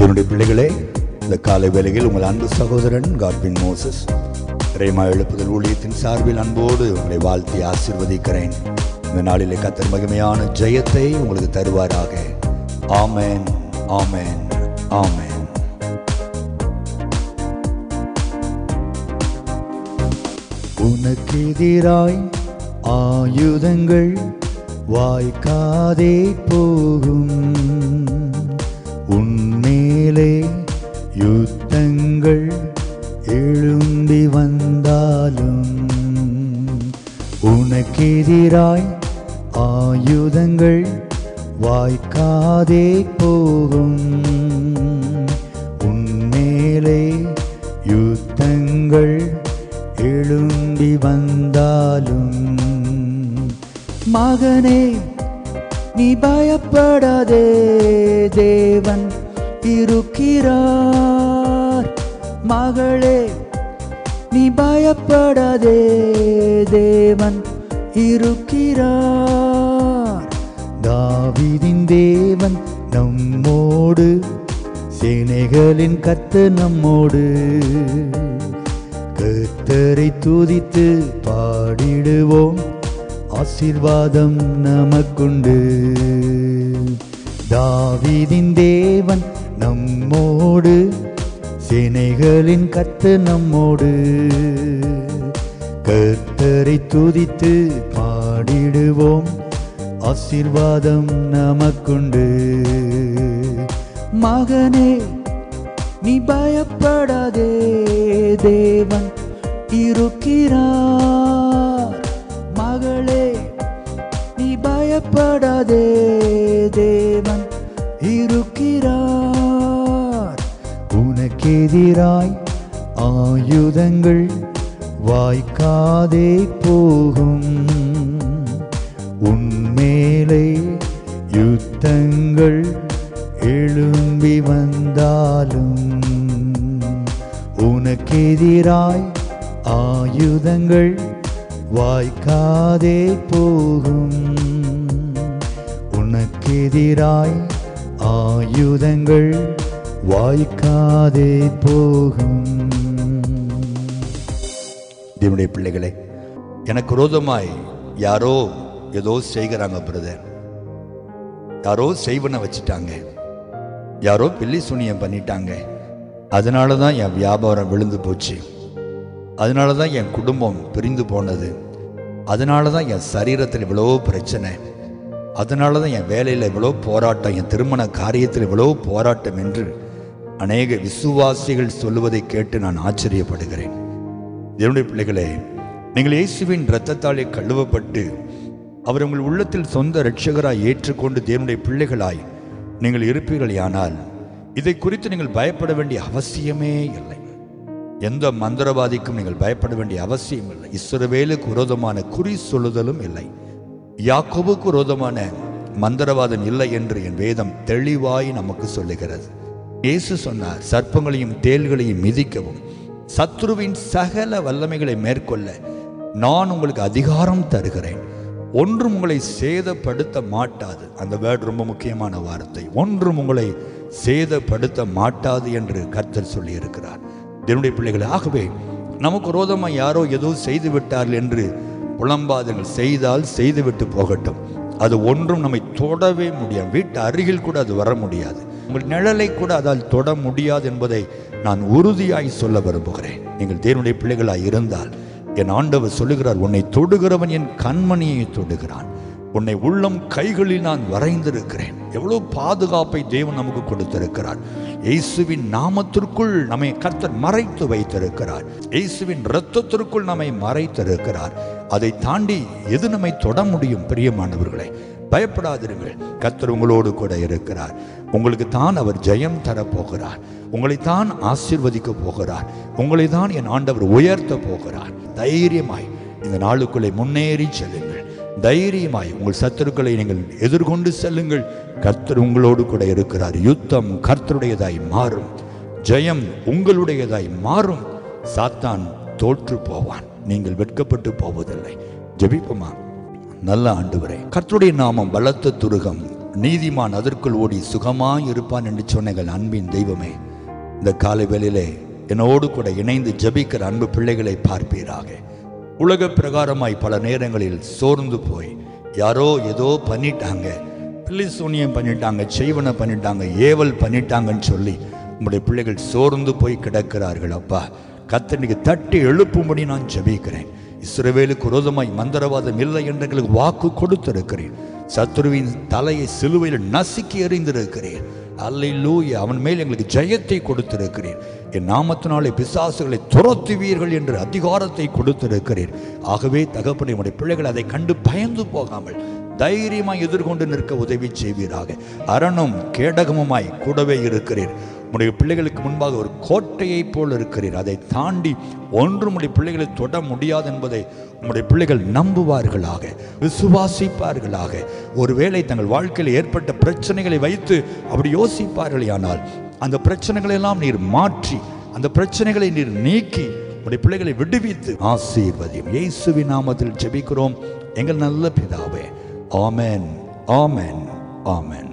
என்னுடைய பிள்ளைகளே, இந்த காலை வேளையில் உங்கள் அன்பு சகோதரன் காட்வின் மோசஸ் ரேமா எழுப்புதல் ஊழியத்தின் சார்பில் அன்போடு உங்களை வாழ்த்தி ஆசீர்வதிக்கிறேன். இந்த நாளிலே கர்த்தர் மகிமையான ஜெயத்தை உங்களுக்கு தருவாராக. ஆமென், ஆமென், ஆமென். உனக்கு எதிராய் ஆயுதங்கள் வாய்க்காதே போகும், உன்மேலே யுத்தங்கள் எழும்பி வந்தாலும், உனக்கு எதிராய் ஆயுதங்கள் வாய்க்காதே போகும், உன்மேலே யுத்தங்கள் எழும்பி வந்தாலும், மகனே நீ பயப்படாதே, தேவன் இருக்கிறார். மகளே நீ பயப்படாதே, தேவன் இருக்கிறார். தாவீதின் தேவன் நம்மோடு, சேனைகளின் கர்த்தர் நம்மோடு. கர்த்தரை துதித்து பாடிடுவோம், ஆசீர்வாதம் நமக்குண்டு. தாவீதின் தேவன் நம்மோடு, சேனைகளின் கர்த்தர் நம்மோடு. கர்த்தரை துதித்து பாடிடுவோம், ஆசீர்வாதம் நமக்குண்டு. மகனே நீ பயப்படாதே, தேவன் இருக்கிறார். மகளே நீ பயப்படாதே, தேவன் இருக்கிறார். உனக்கு எதிராய் ஆயுதங்கள் வாய்க்காதே போகும், உன்மேலே யுத்தங்கள் எழும்பி வந்தாலும், உனக்கு எதிராய் ஆயுதங்கள் வாய்க்காதே போகும், உனக்கு எதிராய் ஆயுதங்கள் வாய்க்காதே போகும். தேவனுடைய பிள்ளைகளே, எனக்கு விரோதமாய் யாரோ ஏதோ செய்கிறாங்க பிரதர், யாரோ செய்வன வச்சுட்டாங்க, யாரோ பில்லி சூனியம் பண்ணிட்டாங்க, அதனால தான் என் வியாபாரம் விழுந்து போச்சு, அதனால தான் என் குடும்பம் பிரிந்து போனது, அதனால தான் என் சரீரத்தில் இவ்வளோ பிரச்சனை, அதனால தான் என் வேலையில் இவ்வளோ போராட்டம், என் திருமண காரியத்தில் இவ்வளோ போராட்டம் என்று அநேக விசுவாசிகள் சொல்லுவதை கேட்டு நான் ஆச்சரியப்படுகிறேன். தேவனுடைய பிள்ளைகளே, நீங்கள் இயேசுவின் இரத்தத்தாலே கழுவப்பட்டு அவர் உங்கள் உள்ளத்தில் சொந்த இரட்சகராய் ஏற்றுக்கொண்டு தேவனுடைய பிள்ளைகளாய் நீங்கள் இருப்பீர்களானால் இதை குறித்து நீங்கள் பயப்பட வேண்டிய அவசியமே இல்லை. எந்த மந்திரவாதிக்கும் நீங்கள் பயப்பட வேண்டிய அவசியம் இல்லை. இஸ்ரவேலுக்கு விரோதமான குறி சொல்லுதலும் இல்லை, யாக்கோபுக்கு விரோதமான மந்திரவாதம் இல்லை என்று என் வேதம் தெளிவாய் நமக்கு சொல்லுகிறது. இயேசு சொன்னார், சர்ப்பங்களையும் தேள்களையும் மிதிக்கவும் சத்ருவின் சகல வல்லமைகளை மேற்கொள்ள நான் உங்களுக்கு அதிகாரம் தருகிறேன், ஒன்றும் உங்களை சேதப்படுத்த மாட்டாது. அந்த வேர்டு ரொம்ப முக்கியமான வார்த்தை, ஒன்றும் உங்களை சேதப்படுத்த மாட்டாது என்று கர்த்தர் சொல்லி இருக்கிறார். தேவனுடைய பிள்ளைகள், ஆகவே நமக்கு விரோதமாக யாரோ ஏதோ செய்து விட்டார்கள் என்று புலம்பாதங்கள், செய்தால் செய்துவிட்டு போகட்டும், அது ஒன்றும் நம்மை தொடவே முடியாது. வீட்டு அருகில் கூட அது வர முடியாது, உங்கள் நிழலை கூட அதால் தொட முடியாது என்பதை நான் உறுதியாய் சொல்ல விரும்புகிறேன். நீங்கள் தேவனுடைய பிள்ளைகளாய் இருந்தால் என் ஆண்டவர் சொல்லுகிறார், உன்னை தொடுகிறவன் என் கண்மணியை தொடுகிறான், உன்னை உள்ளம் கைகளில் நான் வரைந்திருக்கிறேன். எவ்வளவு பாதுகாப்பை தேவன் நமக்கு கொடுத்திருக்கிறார். இயேசுவின் நாமத்திற்குள் நம்மை கர்த்தர் மறைத்து வைத்திருக்கிறார், இயேசுவின் இரத்தத்திற்குள் நம்மை மறைத்திருக்கிறார். அதை தாண்டி எது நம்மை தொட முடியும்? பிரியமானவர்களே, பயப்படாதிருங்கள், கர்த்தர் உங்களோடு கூட இருக்கிறார். உங்களுக்கு தான் அவர் ஜெயம் தரப்போகிறார், உங்களைத்தான் ஆசீர்வதிக்க போகிறார், உங்களை தான் என் ஆண்டவர் உயர்த்த போகிறார். தைரியமாய் இந்த நாளுக்குள்ளே முன்னேறி செல்லுங்கள், தைரியமாய் உங்கள் சத்துருக்களை நீங்கள் எதிர்கொண்டு செல்லுங்கள். கர்த்தர் உங்களோடு கூட இருக்கிறார். யுத்தம் கர்த்தருடையதாய் மாறும், ஜெயம் உங்களுடையதாய் மாறும். சாத்தான் தோற்று போவான், நீங்கள் வெட்கப்பட்டு போவதில்லை. ஜெபிப்போமா? நல்ல ஆண்டவரே, கர்த்தருடைய நாமம் பலத்த துருகம், நீதிமான் அதற்குள் ஓடி சுகமாய் இருப்பான் என்று சொன்ன எங்கள் அன்பின் தெய்வமே, இந்த காலை வேளையிலே என்னோடு கூட இணைந்து ஜெபிக்கிற அன்பு பிள்ளைகளை பார்ப்பீராக. உலக பிரகாரமாய் பல நேரங்களில் சோர்ந்து போய் யாரோ ஏதோ பண்ணிட்டாங்க, பிள்ளை சூனியம் பண்ணிட்டாங்க, செய்வனை பண்ணிட்டாங்க, ஏவல் பண்ணிட்டாங்கன்னு சொல்லி உங்களுடைய பிள்ளைகள் சோர்ந்து போய் கிடக்கிறார்கள். அப்பா, கர்த்தருக்கு தட்டி எழுப்பும்படி நான் ஜெபிக்கிறேன். இஸ்ரவேலுக்கு விரோதமாய் மந்திரவாதம் இல்லை என்று எங்களுக்கு வாக்கு கொடுத்திருக்கிறேன். சத்துருவின் தலையை சிலுவையில் நசுக்கி எறிந்திருக்கிறேன். அல்லேலூயா. அவன் மேல் எங்களுக்கு ஜெயத்தை கொடுத்திருக்கிறேன். என் நாமத்தினாலே பிசாசுகளை துரத்துவீர்கள் என்று அதிகாரத்தை கொடுத்திருக்கிறேன். ஆகவே தகப்பனே, உடைய பிள்ளைகள் அதை கண்டு பயந்து போகாமல் தைரியமாய் எதிர்கொண்டு நிற்க உதவி செய்வீராக. அரணும் கேடகமுமாய் கூடவே இருக்கிறீர். உடைய பிள்ளைகளுக்கு முன்பாக ஒரு கோட்டையை போல் இருக்கிறீர். அதை தாண்டி ஒன்றும் உடைய பிள்ளைகளை தொட முடியாது என்பதை உங்களுடைய பிள்ளைகள் நம்புவார்களாக, விசுவாசிப்பார்களாக. ஒருவேளை தங்கள் வாழ்க்கையில் ஏற்பட்ட பிரச்சனைகளை வைத்து அப்படி யோசிப்பார்களானால் அந்த பிரச்சனைகளை எல்லாம் நீர் மாற்றி, அந்த பிரச்சனைகளை நீர் நீக்கி உடைய பிள்ளைகளை விடுவித்து ஆசீர்வதியும். இயேசுவின் நாமத்தில் ஜெபிக்கிறோம் எங்கள் நல்ல பிதாவே. ஆமென், ஆமென், ஆமென்.